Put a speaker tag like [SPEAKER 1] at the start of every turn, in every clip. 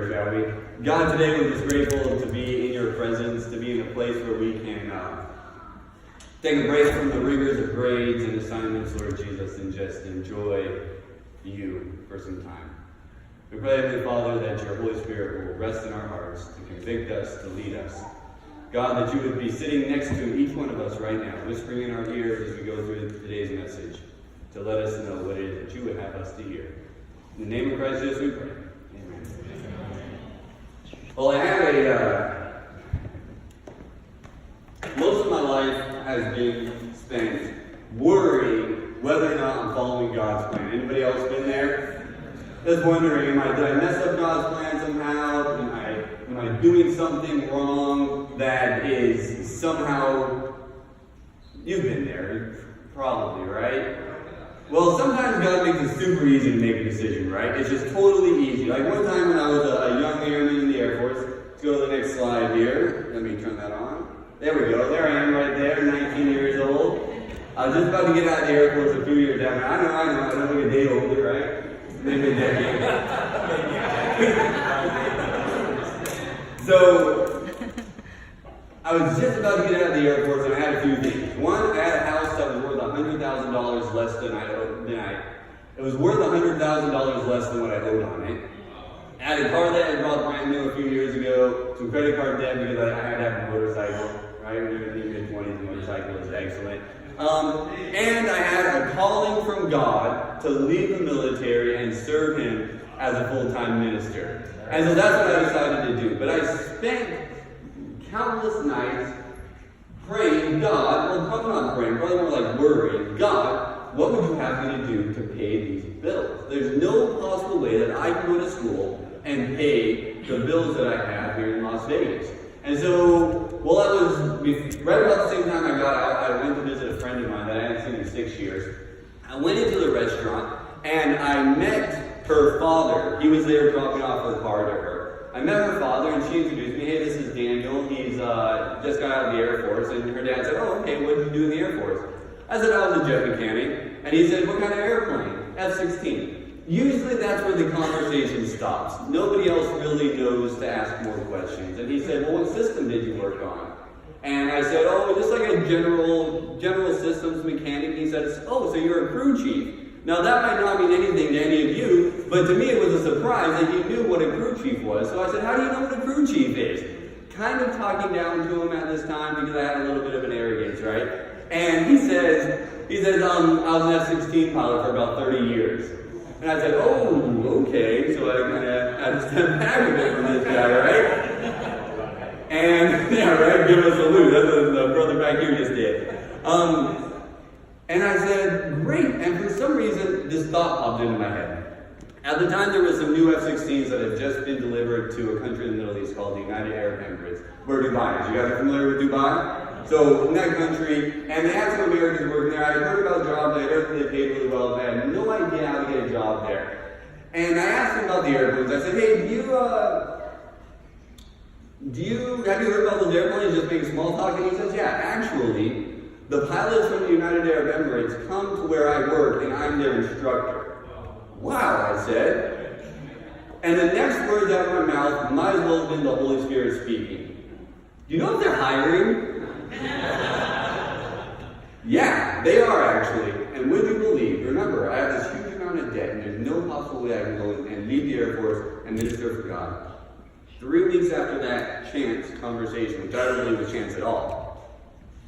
[SPEAKER 1] prayer, shall we? God, today we're just grateful to be in your presence, to be in a place where we can take a break from the rigors of grades and assignments, Lord Jesus, and just enjoy you for some time. We pray, Heavenly Father, that your Holy Spirit will rest in our hearts, to convict us, to lead us. God, that you would be sitting next to each one of us right now, whispering in our ears as we go through today's message, to let us know what it is that you would have us to hear. In the name of Christ Jesus we pray. Amen. Well, I have most of my life has been spent worrying whether or not I'm following God's plan. Anybody else been there? Just wondering, did I mess up God's plan somehow? Am I doing something wrong that is somehow... You've been there, probably, right? Well, sometimes God makes it super easy to make a decision, right? It's just totally easy. Like one time when I was a young airman in the Air Force, let's go to the next slide here. Let me turn that on. There we go. There I am right there, 19 years old. I was just about to get out of the Air Force a few years after. I know. I don't look a day older, right? Maybe a decade. So, I was just about to get out of the Air Force and I had a few things. One, I had a house that was worth $100,000 less than it was worth $100,000 less than what I owed on it. I had a car that I bought brand new a few years ago, some credit card debt because I had to have a motorcycle, right? When you're in your mid-20s, a motorcycle is excellent. And I had a calling from God to leave the military and serve Him as a full-time minister. And so that's what I decided to do. But I spent countless nights praying, God, well, I'm not praying, probably more like worrying, God, what would you have me to do to pay these bills? There's no possible way that I can go to school and pay the bills that I have here in Las Vegas. And so, well, I was, right about the same time I got out, I went to visit a friend of mine that I hadn't seen in 6 years. I went into the restaurant, and I met her father. He was there dropping off her car to her. I met her father, and she introduced me. Hey, this is Daniel. He's just got out of the Air Force. And her dad said, oh, okay, what did you do in the Air Force? I said, I was a jet mechanic. And he said, what kind of airplane? F-16. Usually that's where the conversation stops. Nobody else really knows to ask more questions. And he said, well, what system did you work on? And I said, oh, just like a general systems mechanic. And he said, oh, so you're a crew chief. Now that might not mean anything to any of you, but to me it was a surprise that he knew what a crew chief was. So I said, how do you know what a crew chief is? Kind of talking down to him at this time because I had a little bit of an arrogance, right? And he says, I was an F-16 pilot for about 30 years. And I said, oh, okay. So I kind of had to step back a bit from this guy, right? And, yeah, right, give us a salute. That's what the brother back here just did. And I said, great. And for some reason, this thought popped into my head. At the time, there was some new F-16s that had just been delivered to a country in the Middle East called the United Arab Emirates, where Dubai is. You guys are familiar with Dubai? So in that country, and they had some Americans working there. I had heard about jobs, I heard that they paid really well, but I had no idea how to get a job there. And I asked him about the airplanes. I said, hey, have you heard about those airplanes, just making small talk? And he says, yeah, actually, the pilots from the United Arab Emirates come to where I work, and I'm their instructor. Wow, I said. And the next words out of my mouth might as well have been the Holy Spirit speaking. Do you know if they're hiring? Yeah, they are actually. And would you believe, remember, I have this huge amount of debt, and there's no possible way I can go and leave the Air Force and minister for God. 3 weeks after that chance conversation, which I don't believe was chance at all,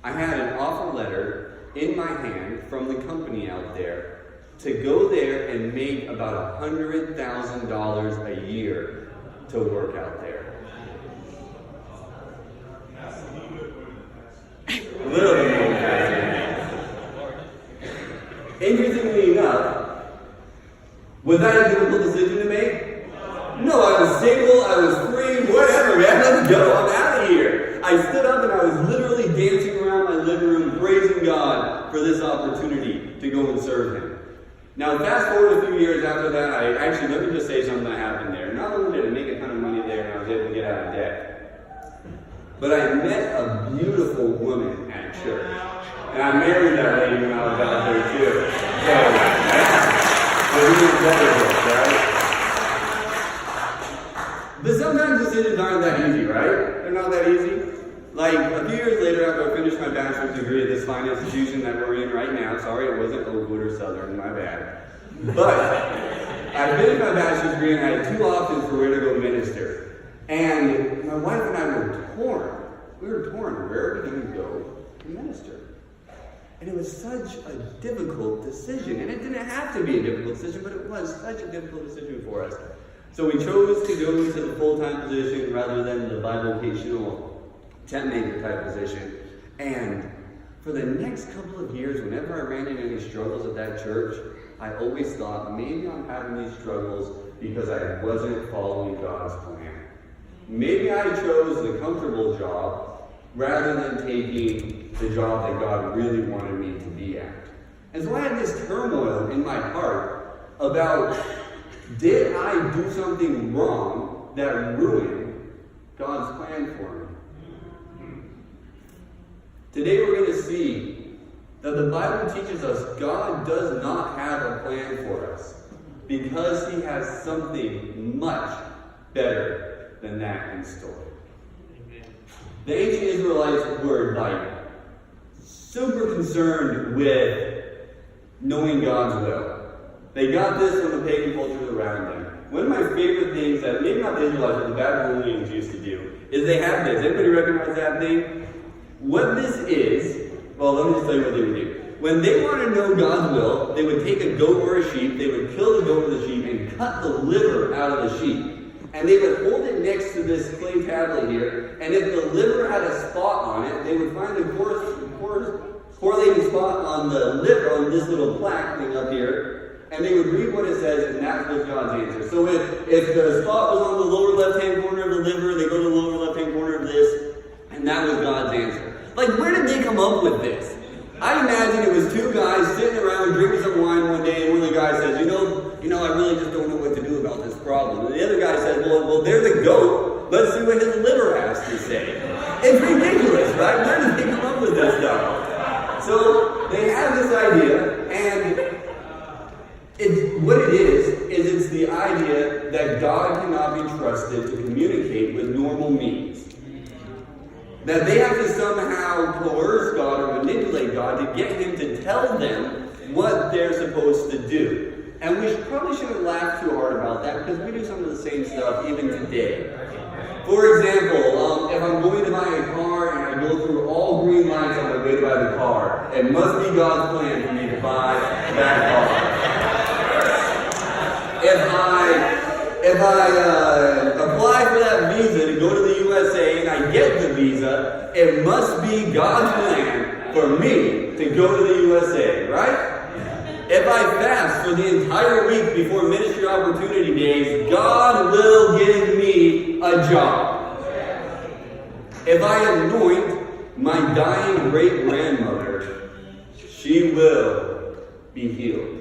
[SPEAKER 1] I had an offer letter in my hand from the company out there to go there and make about $100,000 a year to work out there. A little bit more fascinating. Interestingly enough, was that a difficult decision to make? No, I was single, I was free, whatever, man, let's go, I'm out of here. I stood up and I was literally dancing around my living room, praising God for this opportunity to go and serve Him. Now, fast forward a few years after that, let me just say something that happened there. Not only did I make a ton of money there and I was able to get out of debt, but I met a beautiful woman at church. And I married that lady when I was out there too. So, yeah. So we did better, right? But sometimes decisions aren't that easy, right? They're not that easy. Like, a few years later, after I finished my bachelor's degree at this fine institution that we're in right now, sorry it wasn't Oakwood or Southern, my bad. But I finished my bachelor's degree and I had two options for where to go minister. And my wife and I were torn. We were torn. Where are we going to go to minister? And it was such a difficult decision. And it didn't have to be a difficult decision, but it was such a difficult decision for us. So we chose to go into the full-time position rather than the bivocational tent maker type position. And for the next couple of years, whenever I ran into any struggles at that church, I always thought, maybe I'm having these struggles because I wasn't following God's plan. Maybe I chose the comfortable job rather than taking the job that God really wanted me to be at. And so I had this turmoil in my heart about, did I do something wrong that ruined God's plan for me? Today we're going to see that the Bible teaches us God does not have a plan for us because He has something much better than that in store. The ancient Israelites were like super concerned with knowing God's will. They got this from the pagan cultures around them. One of my favorite things that maybe not the Israelites, but the Babylonians used to do is they have this. Anybody recognize that thing? What this is, well, let me just tell you what they would do. When they wanted to know God's will, they would take a goat or a sheep, they would kill the goat or the sheep, and cut the liver out of the sheep. And they would hold it next to this clay tablet here, and if the liver had a spot on it, they would find the correlating spot on the liver, on this little plaque thing up here, and they would read what it says, and that was God's answer. So if the spot was on the lower left-hand corner of the liver, they go to the lower left-hand corner of this, and that was God's answer. Like, where did they come up with this? I imagine it was two guys sitting around drinking some wine one day, and one of the guys says, you know, I really just don't know what to do about this problem. And the other guy says, well, there's a goat. Let's see what his liver has to say. It's ridiculous, right? Where did they come up with this stuff? So they have this idea, and what it is it's the idea that God cannot be trusted to communicate with normal means. That they have to somehow coerce God or manipulate God to get Him to tell them what they're supposed to do. And we probably shouldn't laugh too hard about that because we do some of the same stuff even today. For example, if I'm going to buy a car and I go through all green lights on my way to buy the car, it must be God's plan for me to buy that car. If I apply for that visa to go to the USA and I get the visa, it must be God's plan for me to go to the USA, right? If I fast for the entire week before ministry opportunity days, God will give me a job. If I anoint my dying great-grandmother, she will be healed.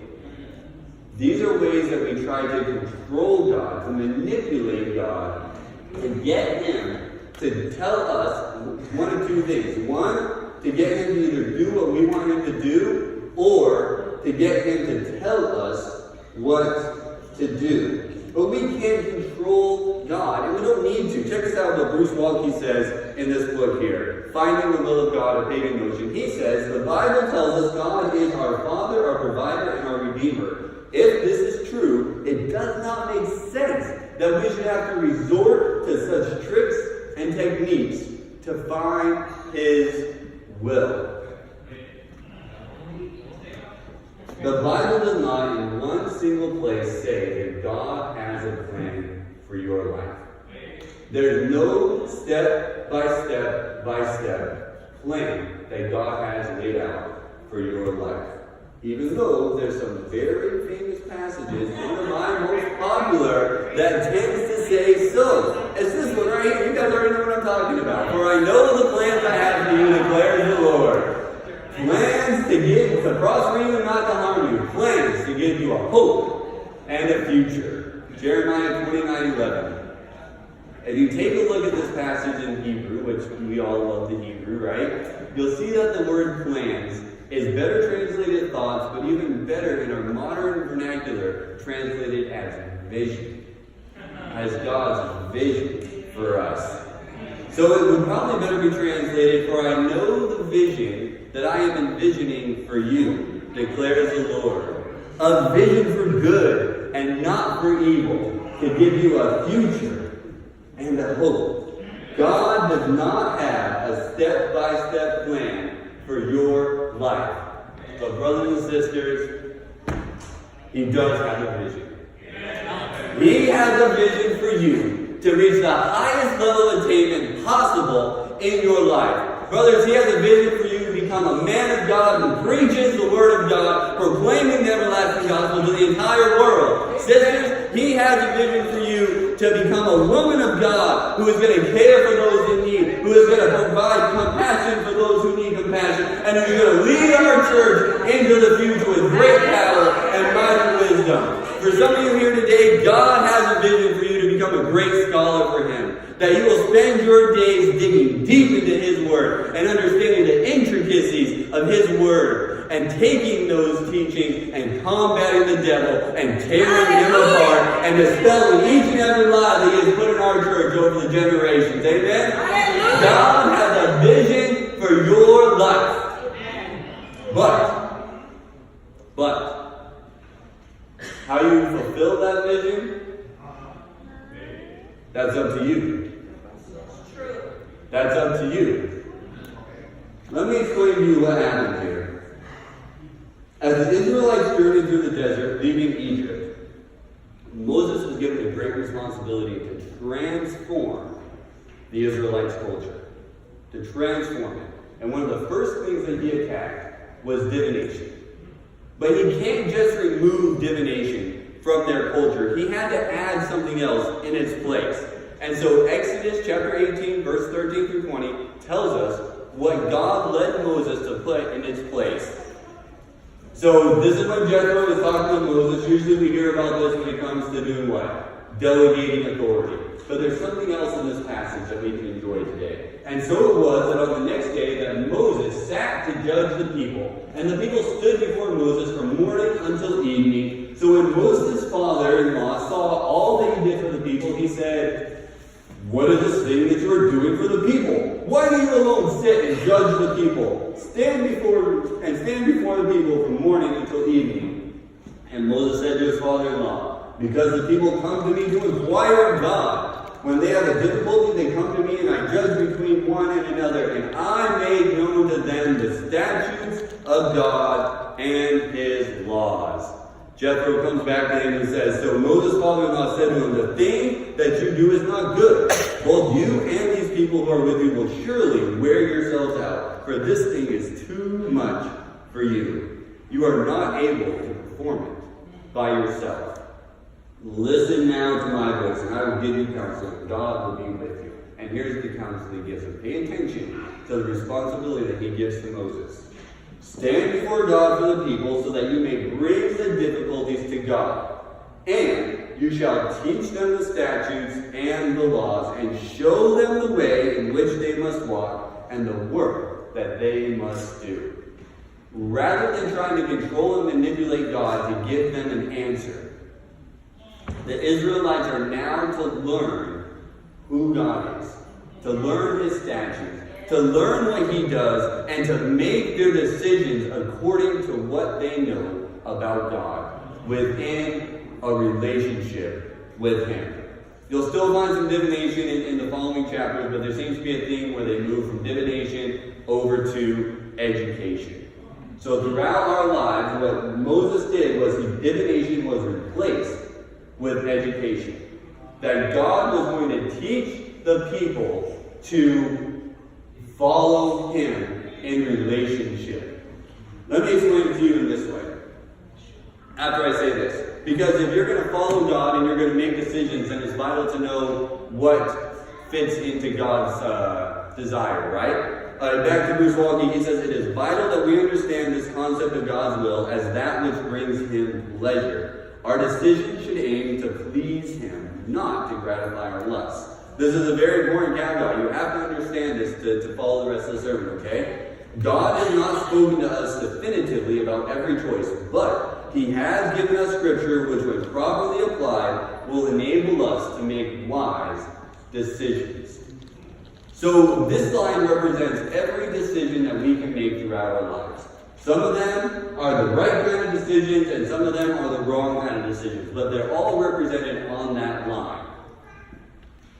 [SPEAKER 1] These are ways that we try to control God, to manipulate God, to get Him to tell us one of two things. One, to get Him to either do what we want Him to do, or to get Him to tell us what to do. But we can't control God, and we don't need to. Check this out what Bruce Waltke says in this book here, Finding the Will of God, a Pagan Notion. He says, the Bible tells us God is our Father, our Provider, and our Redeemer. If this is true, it does not make sense that we should have to resort to such tricks and techniques to find His will. The Bible does not in one single place say that God has a plan for your life. There's no step by step plan that God has laid out for your life. Even though there's some very famous passages, one of my most popular, that tends to say so. It's this one right here. You guys already know what I'm talking about. For I know the plans I have for you, declares the Lord. Plans to prosper you and not to harm you. Plans to give you a hope and a future. Jeremiah 29:11. If you take a look at this passage in Hebrew, which we all love the Hebrew, right? You'll see that the word plans is better translated thoughts, but even better in our modern vernacular, translated as vision. has God's vision for us. So it would probably better be translated, for I know the vision that I am envisioning for you, declares the Lord. A vision for good and not for evil, to give you a future and a hope. God does not have a step-by-step plan for your life. But brothers and sisters, He does have a vision. He has a vision for you to reach the highest level of attainment possible in your life. Brothers, He has a vision for you to become a man of God who preaches the Word of God, proclaiming the everlasting gospel to the entire world. Sisters, He has a vision for you to become a woman of God who is going to care for those in need, who is going to provide compassion for those who need compassion, and who is going to lead our church into the future with great power and mighty wisdom. For some of you here today, God has a vision for you to become a great scholar for Him. That you will spend your days digging deep into His Word and understanding the intricacies of His Word and taking those teachings and combating the devil and tearing him apart and dispelling each and every lie that He has put in our church over the generations. Amen? God has a vision for your life. But how you fulfill that vision, that's up to you. That's up to you. Let me explain to you what happened here. As the Israelites journeyed through the desert, leaving Egypt, Moses was given a great responsibility to transform the Israelites' culture. To transform it. And one of the first things that he attacked was divination. But he can't just remove divination from their culture. He had to add something else in its place. And so Exodus chapter 18, verse 13 through 20 tells us what God led Moses to put in its place. So this is when Jethro was talking to Moses. Usually we hear about this when it comes to doing what? Delegating authority. But there's something else in this passage that we can enjoy today. And so it was that on the next day that Moses sat to judge the people. And the people stood before Moses from morning until evening. So when Moses' father-in-law saw all that he did for the people, he said, "What is this thing that you are doing for the people? Why do you alone sit and judge the people? Stand before the people from morning until evening." And Moses said to his father-in-law, "Because the people come to me to inquire of God. When they have a difficulty, they come to me, and I judge between one and another. And I made known to them the statutes of God and His laws." Jethro comes back to him and says, "So Moses' father-in-law said to him, 'The thing that you do is not good. Both you and these people who are with you will surely wear yourselves out, for this thing is too much for you. You are not able to perform it by yourself. Listen now to my voice, and I will give you counsel. God will be with you.'" And here's the counsel He gives him. Pay attention to the responsibility that He gives to Moses. "Stand before God for the people, so that you may bring the difficulties to God. And you shall teach them the statutes and the laws, and show them the way in which they must walk, and the work that they must do." Rather than trying to control and manipulate God to give them an answer, the Israelites are now to learn who God is, to learn His statutes, to learn what He does, and to make their decisions according to what they know about God within a relationship with Him. You'll still find some divination in the following chapters, but there seems to be a theme where they move from divination over to education. So throughout our lives, what Moses did was divination was replaced with education. That God was going to teach the people to follow Him in relationship. Let me explain it to you in this way. After I say this. Because if you're going to follow God and you're going to make decisions, then it's vital to know what fits into God's desire, right? Back to Bruce Walkie, he says, "It is vital that we understand this concept of God's will as that which brings Him pleasure. Our decision should aim to please Him, not to gratify our lusts." This is a very important caveat. You have to understand this to follow the rest of the sermon, okay? God has not spoken to us definitively about every choice, but He has given us Scripture which, when properly applied, will enable us to make wise decisions. So this line represents every decision that we can make throughout our lives. Some of them are the right kind of decisions, and some of them are the wrong kind of decisions, but they're all represented on that line.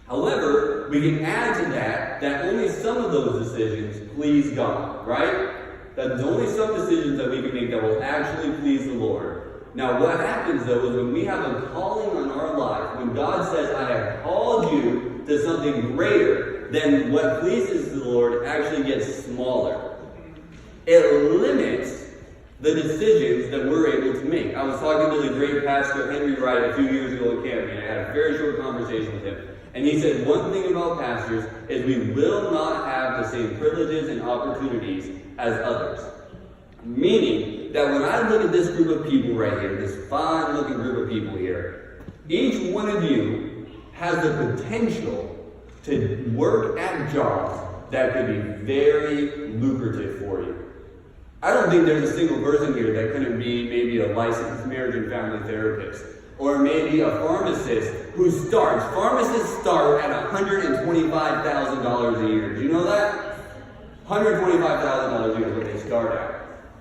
[SPEAKER 1] However, we can add to that only some of those decisions please God, right? That there's only some decisions that we can make that will actually please the Lord. Now, what happens, though, is when we have a calling on our life, when God says, I have called you to something greater, then what pleases the Lord actually gets smaller. It limits the decisions that we're able to make. I was talking to the great pastor Henry Wright a few years ago at camp, and I had a very short conversation with him. And he said one thing about pastors is we will not have the same privileges and opportunities as others. Meaning that when I look at this group of people right here, this fine-looking group of people here, each one of you has the potential to work at jobs that could be very lucrative for you. I don't think there's a single person here that couldn't be maybe a licensed marriage and family therapist, or maybe a pharmacist pharmacists start at $125,000 a year. Do you know that? $125,000 a year is what they start at.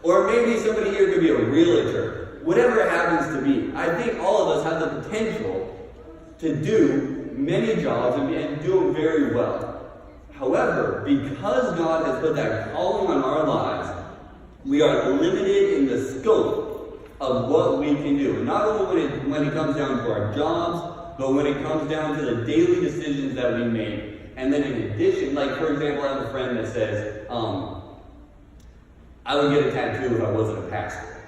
[SPEAKER 1] Or maybe somebody here could be a realtor. Whatever it happens to be, I think all of us have the potential to do many jobs and do them very well. However, because God has put that calling on our lives, we are limited in the scope of what we can do. And not only when it comes down to our jobs, but when it comes down to the daily decisions that we make. And then in addition, like for example, I have a friend that says, I would get a tattoo if I wasn't a pastor.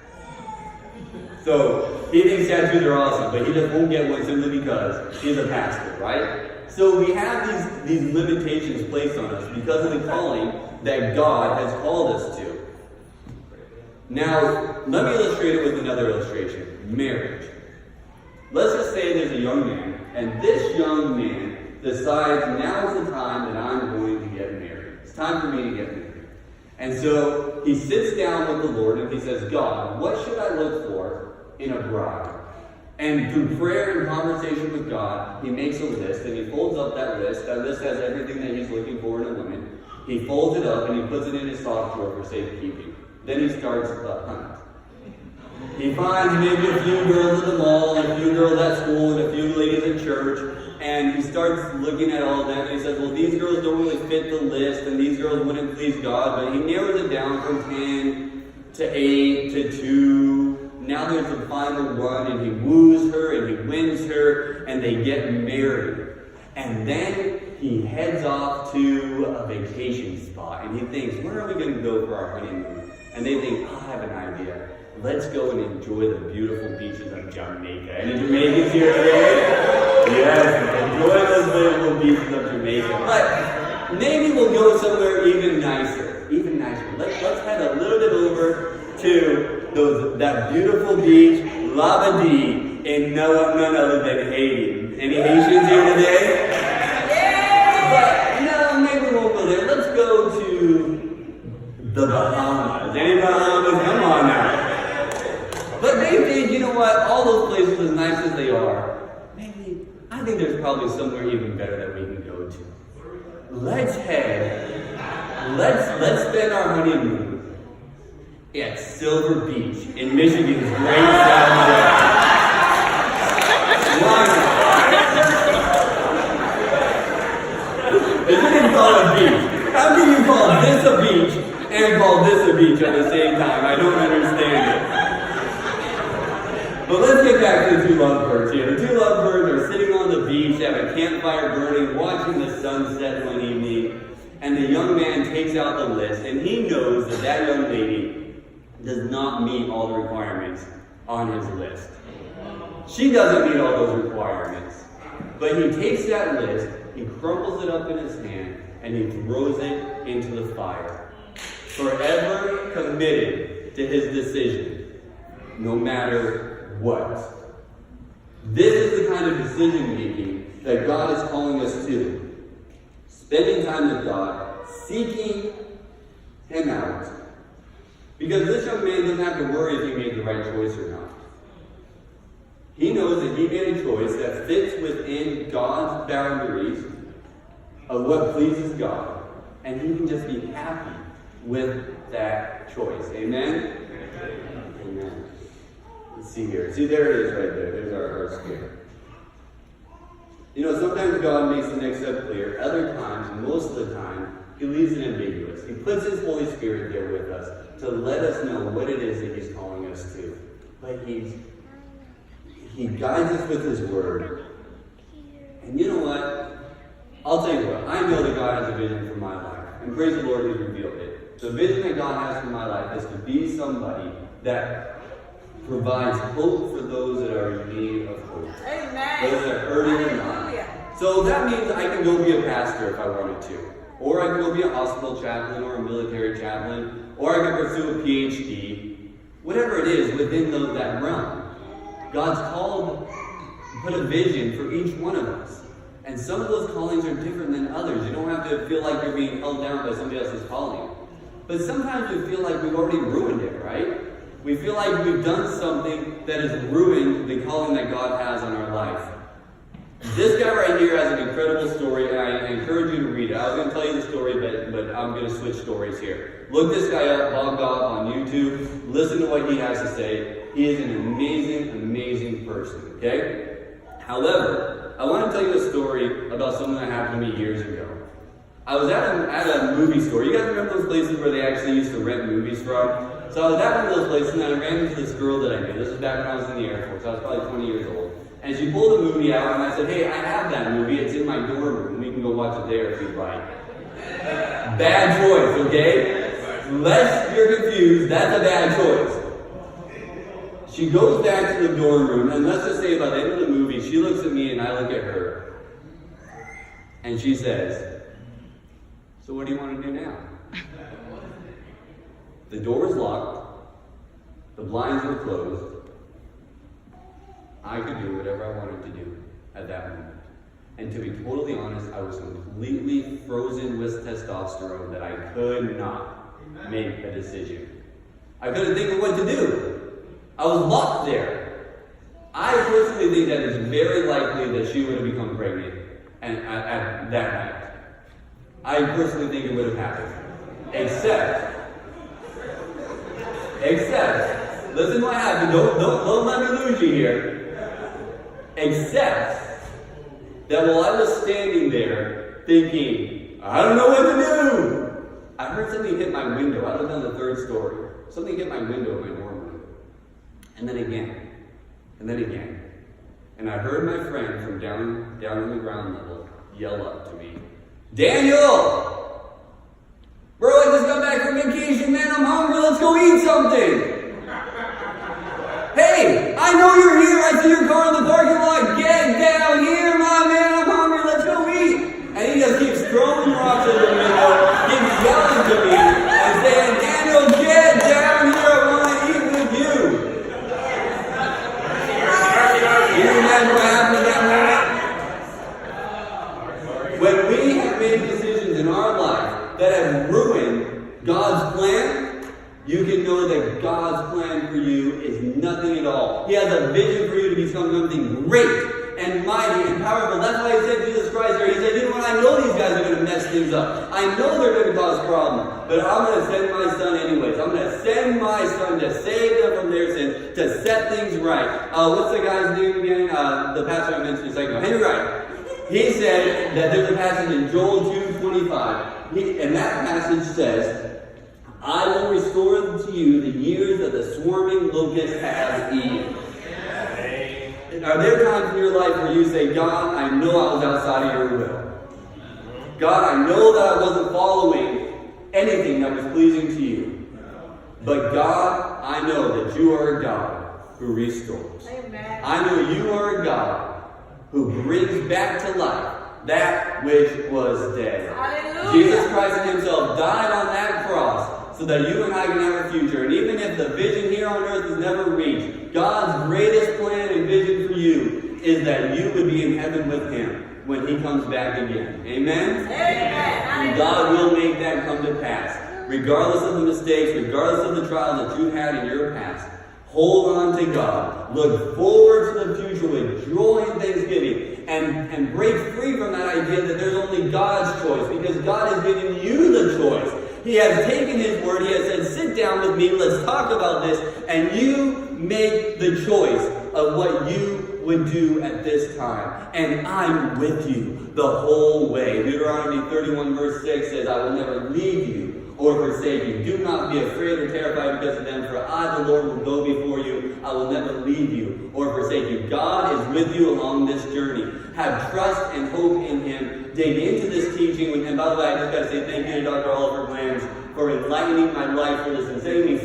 [SPEAKER 1] So he thinks tattoos are awesome, but he just won't get one simply because he's a pastor, right? So we have these limitations placed on us because of the calling that God has called us to. Now, let me illustrate it with another illustration. Marriage. Let's just say there's a young man, and this young man decides now's the time that I'm going to get married. It's time for me to get married. And so he sits down with the Lord and he says, God, what should I look for in a bride? And through prayer and conversation with God, he makes a list and he folds up that list. That list has everything that he's looking for in a woman. He folds it up and he puts it in his sock drawer for safekeeping. Then he starts the hunt. He finds maybe a few girls at the mall, and a few girls at school, and a few ladies at church, and he starts looking at all of them, and he says, well, these girls don't really fit the list, and these girls wouldn't please God, but he narrows it down from 10 to 8 to 2. Now there's the final one, and he woos her, and he wins her, and they get married. And then he heads off to a vacation spot, and he thinks, where are we going to go for our honeymoon? And they think, oh, I have an idea. Let's go and enjoy the beautiful beaches of Jamaica. Any Jamaicans here today? Yes, enjoy those beautiful beaches of Jamaica. But maybe we'll go somewhere even nicer. Let's head a little bit over to that beautiful beach, Labadee, in none other than Haiti. Any Haitians here today? But no, maybe we won't go there. Let's go to the Bahamas. Any Bahamas? Come on now. But they think, you know what, all those places, as nice as they are, I think there's probably somewhere even better that we can go to. Let's spend our honeymoon at Silver Beach in Michigan's great Southwest. Why not? If you didn't call it a beach, how can you call this a beach and call this a beach at the same time? I don't understand it. But let's get back to the two lovebirds here. The two lovebirds are sitting on the beach, they have a campfire burning, watching the sunset one evening, and the young man takes out the list, and he knows that that young lady does not meet all the requirements on his list. She doesn't meet all those requirements. But he takes that list, he crumples it up in his hand, and he throws it into the fire. Forever committed to his decision, no matter what. This is the kind of decision making that God is calling us to. Spending time with God, seeking Him out, Because this young man doesn't have to worry if he made the right choice or not. He knows that he made a choice that fits within God's boundaries of what pleases God, and he can just be happy with that choice. Amen? Amen. Let's see here. See, there it is right there. There's our square. You know, sometimes God makes the next step clear. Other times, most of the time, he leaves it ambiguous. He puts his Holy Spirit there with us to let us know what it is that he's calling us to. But he guides us with his word. And you know what? I'll tell you what. I know that God has a vision for my life. And praise the Lord, he's revealed it. The vision that God has for my life is to be somebody that provides hope for those that are in need of hope.
[SPEAKER 2] Amen.
[SPEAKER 1] Those that are hurting and not. So that means I can go be a pastor if I wanted to. Or I can go be a hospital chaplain or a military chaplain. Or I can pursue a PhD. Whatever it is within that realm. God's put a vision for each one of us. And some of those callings are different than others. You don't have to feel like you're being held down by somebody else's calling. But sometimes we feel like we've already ruined it, right? We feel like we've done something that has ruined the calling that God has on our life. This guy right here has an incredible story, and I encourage you to read it. I was going to tell you the story, but I'm going to switch stories here. Look this guy up, Bob Goff, on YouTube. Listen to what he has to say. He is an amazing, amazing person, okay? However, I want to tell you a story about something that happened to me years ago. I was at a movie store. You guys remember those places where they actually used to rent movies from? So I was at one of those places, and I ran into this girl that I knew. This was back when I was in the Air Force. I was probably 20 years old. And she pulled a movie out, and I said, hey, I have that movie. It's in my dorm room. We can go watch it there if you'd like. Bad choice, okay? Lest you're confused, that's a bad choice. She goes back to the dorm room, and let's just say by the end of the movie, she looks at me, and I look at her. And she says, so what do you want to do now? The door was locked. The blinds were closed. I could do whatever I wanted to do at that moment. And to be totally honest, I was completely frozen with testosterone that I could not make a decision. I couldn't think of what to do. I was locked there. I personally think that it's very likely that she would have become pregnant at that night. I personally think it would have happened. Except, listen what happened. Don't let me lose you here. Except that while I was standing there thinking, I don't know what to do, I heard something hit my window. I lived on the 3rd story. Something hit my window in my dorm room. And then again. And then again. And I heard my friend from down on the ground level yell up to me, Daniel! Bro, I just got back from vacation, man. I'm hungry. Let's go eat something. Hey, I know you're here. I see your car in the parking lot. Get down here, my man. I'm hungry. Let's go eat. And he just keeps throwing rocks at the window, keeps yelling to me, and saying, Daniel, get down here. I want to eat with you. Can you imagine what happened at that moment? When we have made decisions in our life that have ruined God's plan, you can know that God's plan for you is nothing at all. He has a vision for you to become something great and mighty and powerful. That's why he said Jesus Christ there. He said, you know what? I know these guys are going to mess things up. I know they're going to cause problems. But I'm going to send my son anyways. I'm going to send my son to save them from their sins, to set things right. What's the guy's name again? The pastor I mentioned a second ago. Henry Wright. He said that there's a passage in Joel 2:25. And that passage says, I will restore to you the years that the swarming locust has eaten. Are there times in your life where you say, God, I know I was outside of your will. God, I know that I wasn't following anything that was pleasing to you. But God, I know that you are a God who restores.
[SPEAKER 2] Amen.
[SPEAKER 1] I know you are a God who brings back to life that which was dead.
[SPEAKER 2] Hallelujah.
[SPEAKER 1] Jesus Christ himself died on that cross so that you and I can have a future. And even if the vision here on earth is never reached, God's greatest plan and vision for you is that you would be in heaven with him when he comes back again. Amen?
[SPEAKER 2] Amen.
[SPEAKER 1] And God will make that come to pass. regardless of the mistakes, regardless of the trials that you've had in your past, hold on to God. Look forward to the future with joy and thanksgiving. And break free from that idea that there's only God's choice, because God has given you the choice. He has taken His word. He has said, sit down with me, let's talk about this, and you make the choice of what you would do at this time. And I'm with you the whole way. Deuteronomy 31 verse 6 says, I will never leave you or forsake you. Do not be afraid or terrified because of them, for I, the Lord, will go before you. I will never leave you or forsake you. God is with you along this journey. Have trust and hope in Him. Dig into this teaching. And by the way, I just got to say thank you to Dr. Oliver Blands for enlightening my life for this and setting me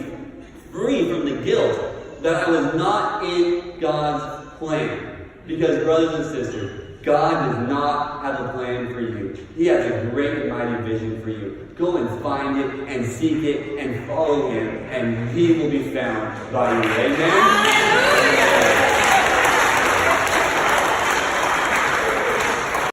[SPEAKER 1] free from the guilt that I was not in God's plan. Because, brothers and sisters, God does not have a plan for you. He has a great and mighty vision for you. Go and find it and seek it and follow Him, and He will be found by you. Amen?